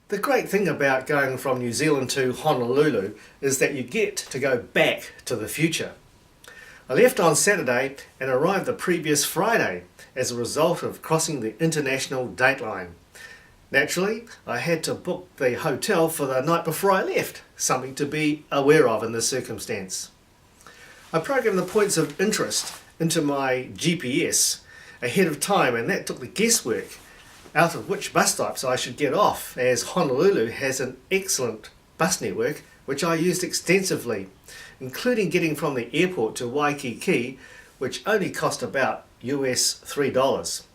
The great thing about going from New Zealand to Honolulu is that you get to go back to the future. I left on Saturday and arrived the previous Friday as a result of crossing the international dateline. Naturally, I had to book the hotel for the night before I left, something to be aware of in this circumstance. I programmed the points of interest into my GPS ahead of time, and that took the guesswork out of which bus stops I should get off, as Honolulu has an excellent bus network which I used extensively, including getting from the airport to Waikiki, which only cost about US $3.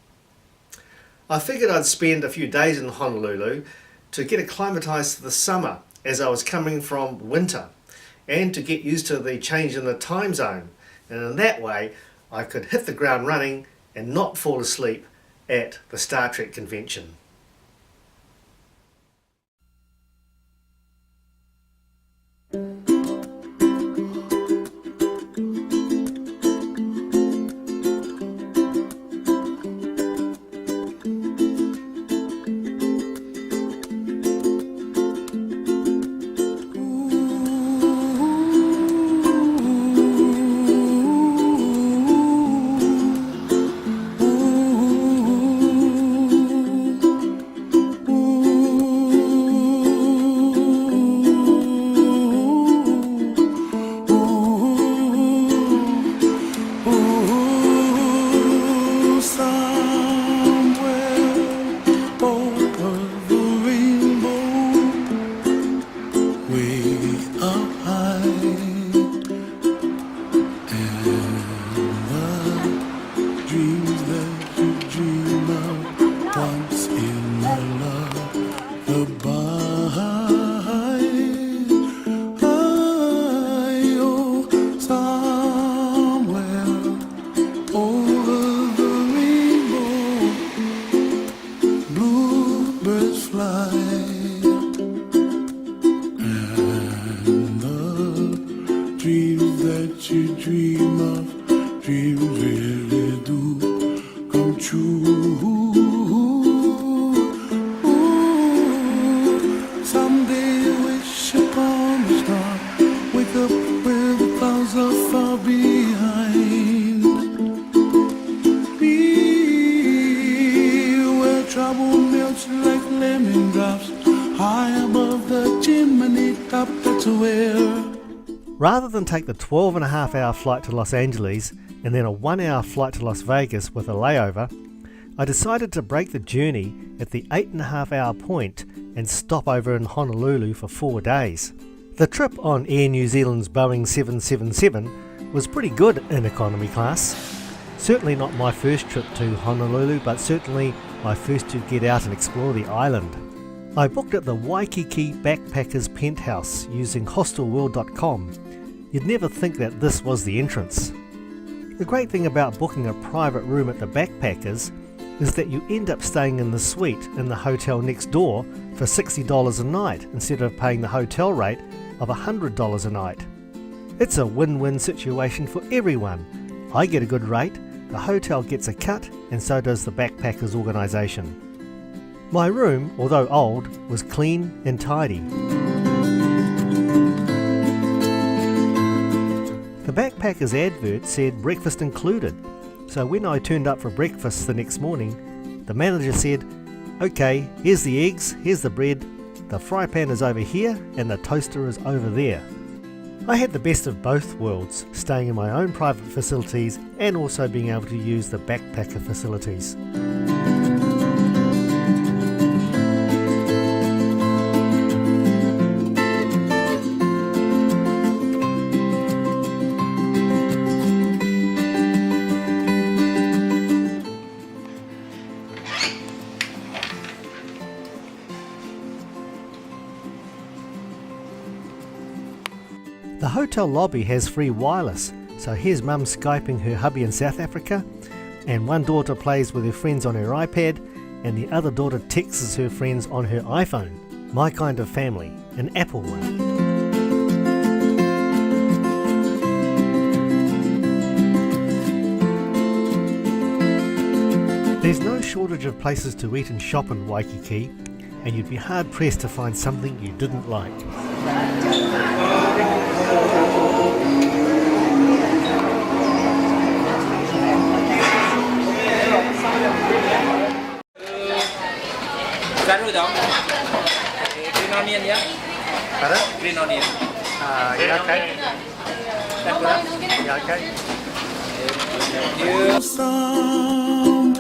I figured I'd spend a few days in Honolulu to get acclimatized to the summer as I was coming from winter, and to get used to the change in the time zone, and in that way I could hit the ground running and not fall asleep at the Star Trek convention. Dreams that you dream of, dreams really do come true. Someday wish upon a star, wake up where the clouds are far behind me, where trouble melts like lemon drops, high above the chimney top. That's where. Rather than take the 12.5-hour flight to Los Angeles and then a 1-hour flight to Las Vegas with a layover, I decided to break the journey at the 8.5-hour point and stop over in Honolulu for 4 days. The trip on Air New Zealand's Boeing 777 was pretty good in economy class. Certainly not my first trip to Honolulu, but certainly my first to get out and explore the island. I booked at the Waikiki Backpackers Penthouse using hostelworld.com. You'd never think that this was the entrance. The great thing about booking a private room at the Backpackers is that you end up staying in the suite in the hotel next door for $60 a night instead of paying the hotel rate of $100 a night. It's a win-win situation for everyone. I get a good rate, the hotel gets a cut, and so does the Backpackers organisation. My room, although old, was clean and tidy. The Backpackers advert said breakfast included, so when I turned up for breakfast the next morning, the manager said, "Okay, here's the eggs, here's the bread, the fry pan is over here and the toaster is over there." I had the best of both worlds, staying in my own private facilities and also being able to use the backpacker facilities. The hotel lobby has free wireless, so here's Mum Skyping her hubby in South Africa, and one daughter plays with her friends on her iPad, and the other daughter texts her friends on her iPhone. My kind of family, an Apple one. There's no shortage of places to eat and shop in Waikiki, and you'd be hard pressed to find something you didn't like. Green onion, yeah? Pardon? Green onion. Yeah, okay. That good? Yeah, okay. Thank you. Somewhere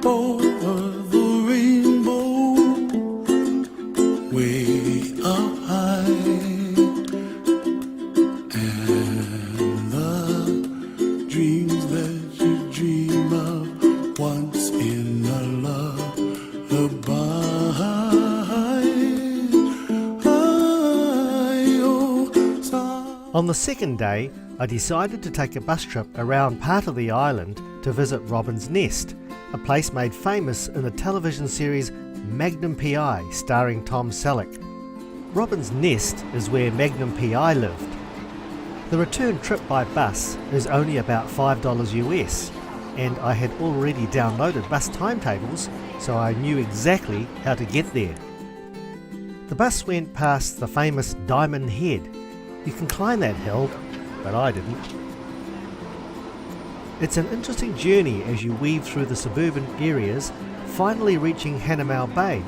over the rainbow, way up high, and the dreams that you dream of once in a lullaby. On the second day, I decided to take a bus trip around part of the island to visit Robin's Nest, a place made famous in the television series Magnum P.I. starring Tom Selleck. Robin's Nest is where Magnum P.I. lived. The return trip by bus is only about $5 US, and I had already downloaded bus timetables, so I knew exactly how to get there. The bus went past the famous Diamond Head. You can climb that hill, but I didn't. It's an interesting journey as you weave through the suburban areas, finally reaching Hanamau Bay,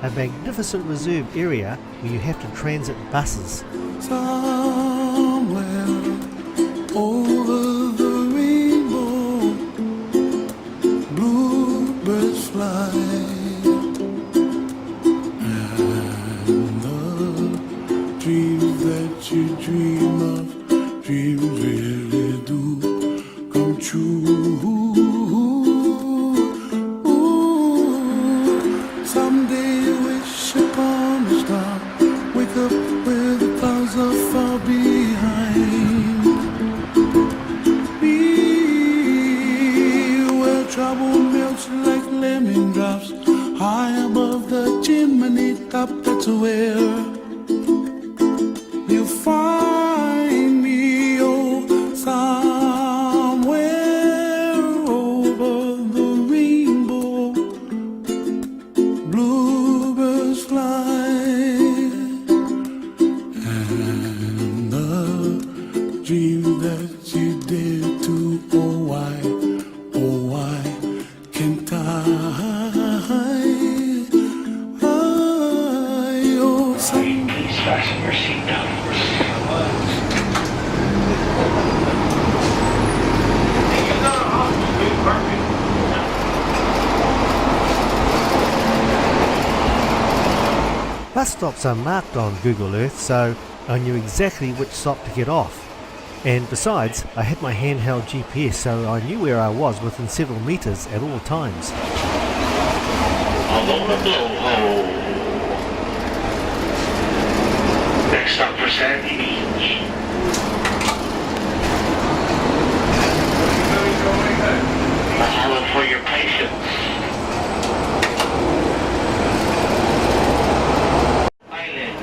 a magnificent reserve area where you have to transit buses. Somewhere over the rainbow, bluebirds fly, and the dreams that you dream of, dreams really do come true. Someday wish upon a star, wake up where the clouds are far behind me, where trouble melts like lemon drops, high above the chimney top. That's where you'll find me, oh, somewhere over the rainbow, bluebirds fly, and the dream that you dare to, oh why can't I? Please fasten your seatbelts. Bus stops are marked on Google Earth, so I knew exactly which stop to get off. And besides, I had my handheld GPS, so I knew where I was within several meters at all times. Along the blowhole. Next stop for Sandy Beach. Mahalo for your patience. Island.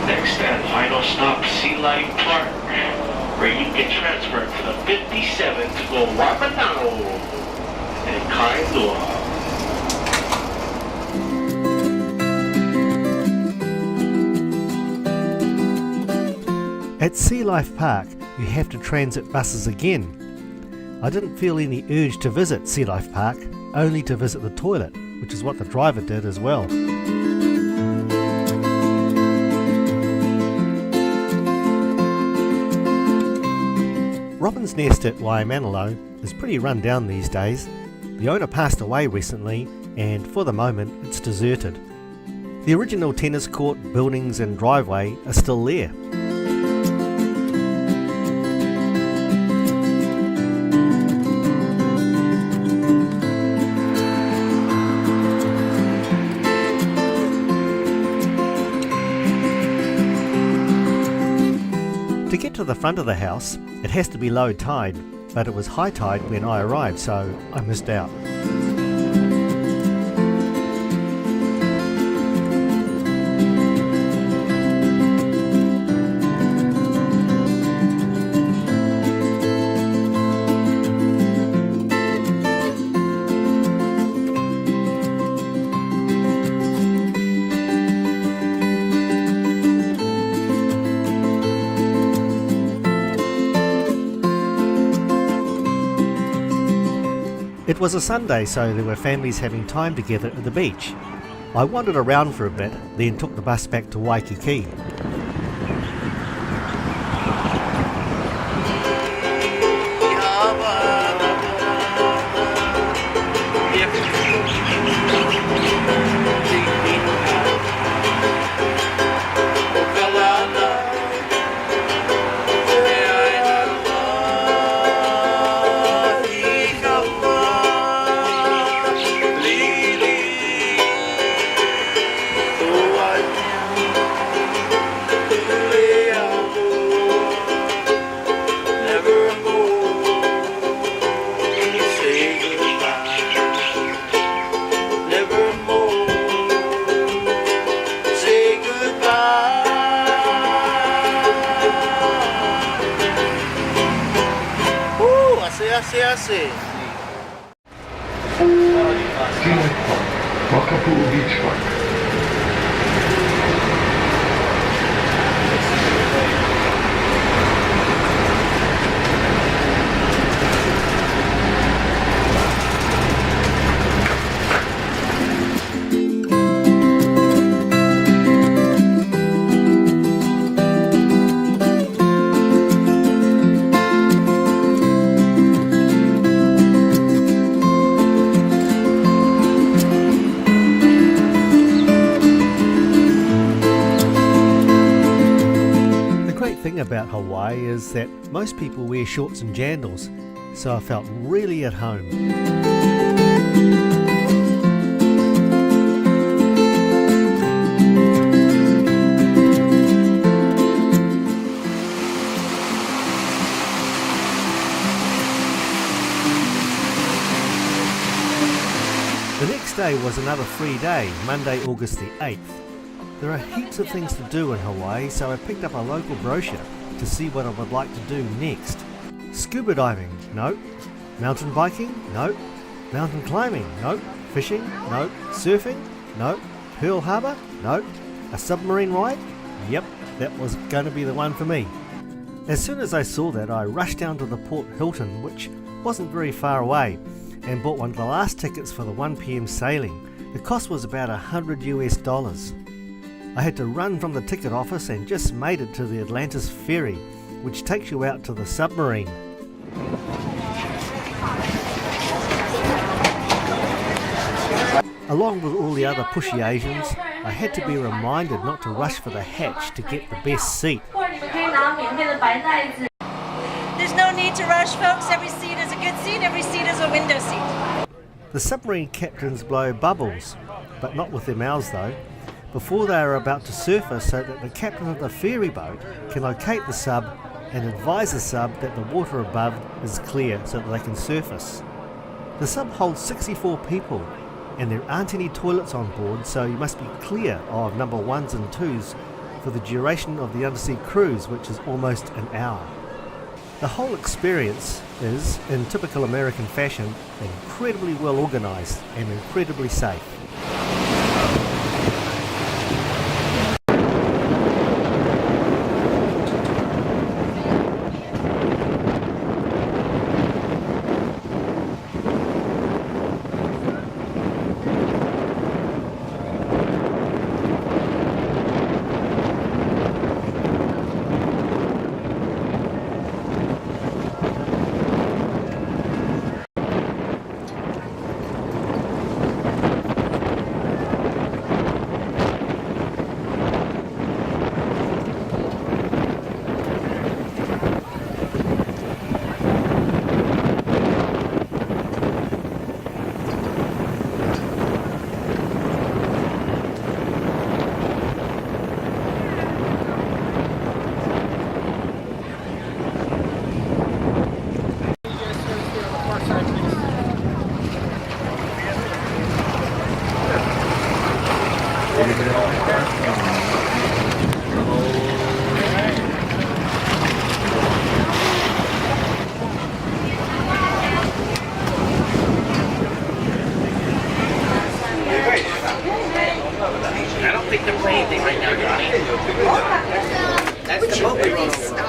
Next and final stop, Sea Life Park, where you get transferred to the 57 to go Wamanao and Kailua. At Sea Life Park, you have to transit buses again. I didn't feel any urge to visit Sea Life Park, only to visit the toilet, which is what the driver did as well. Robin's Nest at Waimanalo is pretty run down these days. The owner passed away recently, and for the moment it's deserted. The original tennis court, buildings and driveway are still there. To get to the front of the house, it has to be low tide, but it was high tide when I arrived, so I missed out. It was a Sunday, so there were families having time together at the beach. I wandered around for a bit, then took the bus back to Waikiki. I see. Wakapu'u Beach Park. About Hawaii is that most people wear shorts and jandals, so I felt really at home. The next day was another free day, Monday, August the 8th. There are heaps of things to do in Hawaii, so I picked up a local brochure to see what I would like to do next. Scuba diving? No. Mountain biking? No. Mountain climbing? No. Fishing? No. Surfing? No. Pearl Harbor? No. A submarine ride? Yep, that was going to be the one for me. As soon as I saw that, I rushed down to the Port Hilton, which wasn't very far away, and bought one of the last tickets for the 1 p.m. sailing. The cost was about $100 US. I had to run from the ticket office and just made it to the Atlantis ferry, which takes you out to the submarine. Along with all the other pushy Asians, I had to be reminded not to rush for the hatch to get the best seat. There's no need to rush, folks. Every seat is a good seat, every seat is a window seat. The submarine captains blow bubbles, but not with their mouths though, before they are about to surface, so that the captain of the ferry boat can locate the sub and advise the sub that the water above is clear so that they can surface. The sub holds 64 people and there aren't any toilets on board, so you must be clear of number 1s and 2s for the duration of the undersea cruise, which is almost an hour. The whole experience is, in typical American fashion, incredibly well organised and incredibly safe. I don't think they're playing anything right now, Johnny. That's the boat we rode over.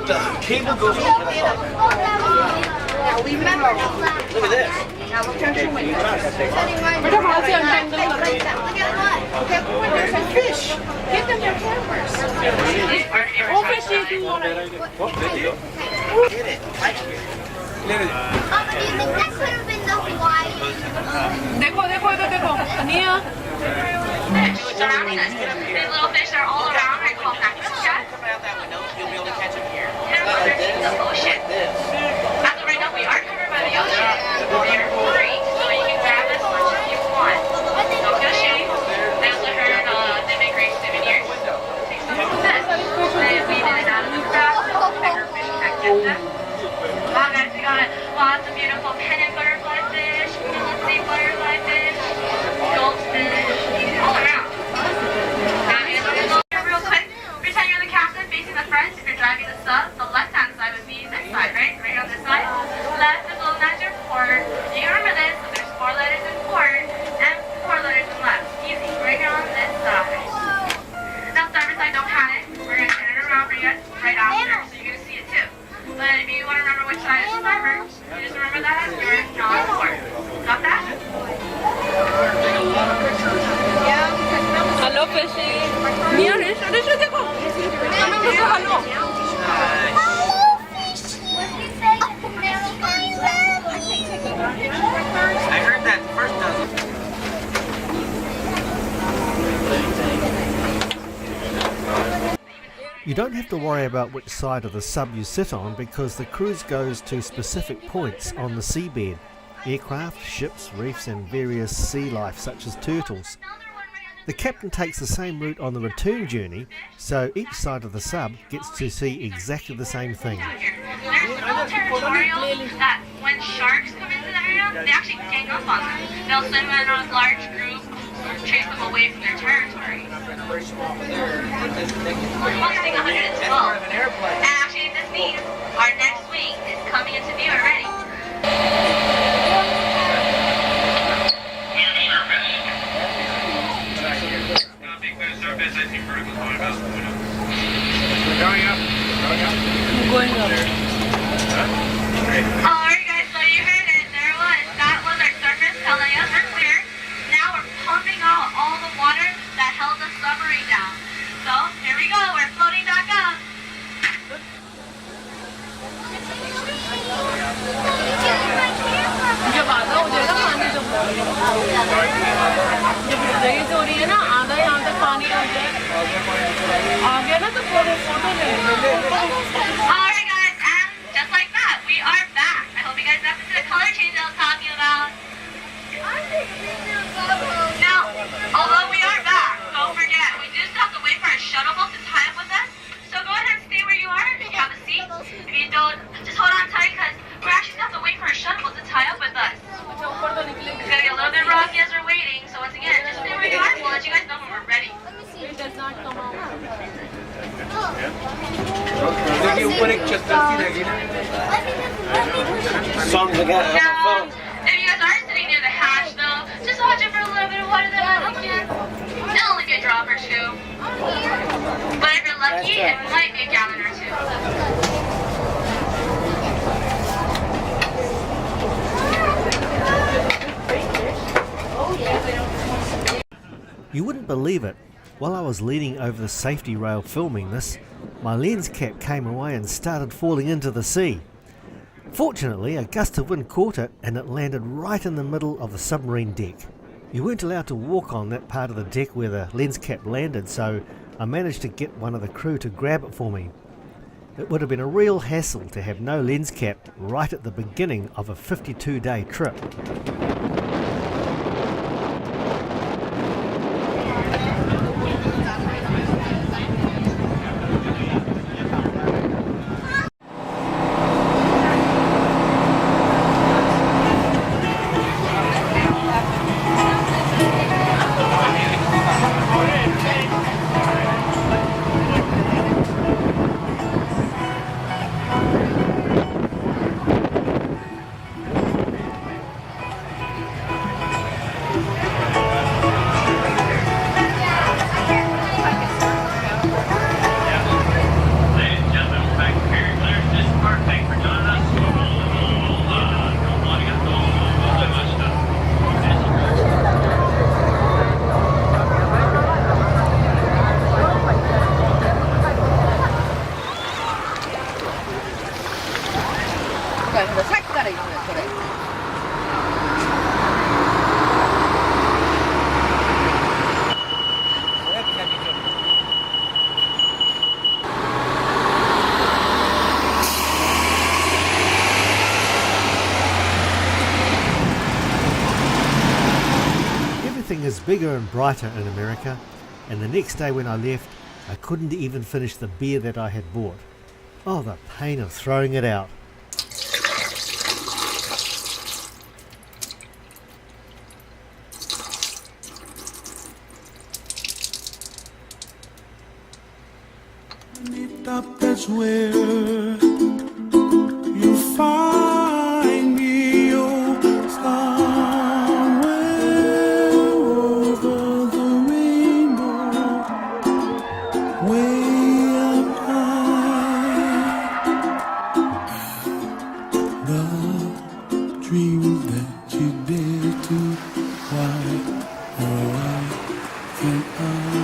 The cable goes over the top. Look at this. There's a fish. Give them their cameras. What fish do you want to Get it. Like it. Do you think that could have been the Hawaii? देखो Ania. Surrounding us. These little fish are all around. I call mackerel. Come out that window. You'll be able to catch them here. And underneath the ocean. As of right now, we are covered by the ocean. They are free, so you can grab as much as you want. No fishing. I also heard they make great souvenirs. Take some of this. They weave in and out of the crowd. Bigger fish can get them. Wow, guys, we got lots of beautiful pennant butterfly fish, sea butterfly fish, goldfish, all around. Real quick, pretend you're the captain facing the front. If you're driving the sub, the left-hand side would be this side, right? Right on this side. Left is little as your port. You can remember this, so there's 4 letters in port and 4 letters in left. Easy, right here on this side. Now, starboard side, don't panic. We're going to turn it around for you guys right after, so you're going to see it too. But if you want to remember which side is starboard, you just remember that you're on port. Got that? Hello, fishy. Mia, Risha, देखो. हम लोग को hello. I heard that first dozen. You don't have to worry about which side of the sub you sit on because the cruise goes to specific points on the seabed. Aircraft, ships, reefs and various sea life such as turtles. The captain takes the same route on the return journey, so each side of the sub gets to see exactly the same thing. There's little territorial that when sharks come into the area, they actually gang up on them. They'll swim in a large group, chase them away from their territory. One thing 112. And actually this means our next wing is coming into view already. Going up. Alright guys, so you heard it. There it was. That was our surface telling us we're clear. Now we're pumping out all the water that held the submarine down. So here we go. We're floating back up. जब आधा हो जाएगा पानी जब रही हो रही है ना आधा यहाँ तक पानी आ जाए आ गया ना तो फोटो ले Alright guys, and just like that, we are back. I hope you guys got to see the color change I was talking about. Now, although we are back, don't forget, we do still have to wait for our shuttle boat to tie up with us. So go ahead and stay where you are if you have a seat. If you don't, just hold on tight because we're actually going to have to wait for our shuttle boat to tie up with us. It's going to get a little bit rocky as we're waiting. So once again, just stay where you are. We'll let you guys know when we're ready. It does not come out. Songs I got on my phone. If you guys are sitting near the hatch though, just watch it for a little bit of water that will in. It'll only be a drop or two. But if you're lucky, it might be a gallon or two. You wouldn't believe it. While I was leaning over the safety rail filming this, my lens cap came away and started falling into the sea. Fortunately, a gust of wind caught it and it landed right in the middle of the submarine deck. You weren't allowed to walk on that part of the deck where the lens cap landed, so I managed to get one of the crew to grab it for me. It would have been a real hassle to have no lens cap right at the beginning of a 52-day trip. bigger and brighter in America, and the next day when I left, I couldn't even finish the beer that I had bought. Oh, the pain of throwing it out. Top, that's where you find me, oh, somewhere over the rainbow, way up high. The dreams that you dare to, why can I?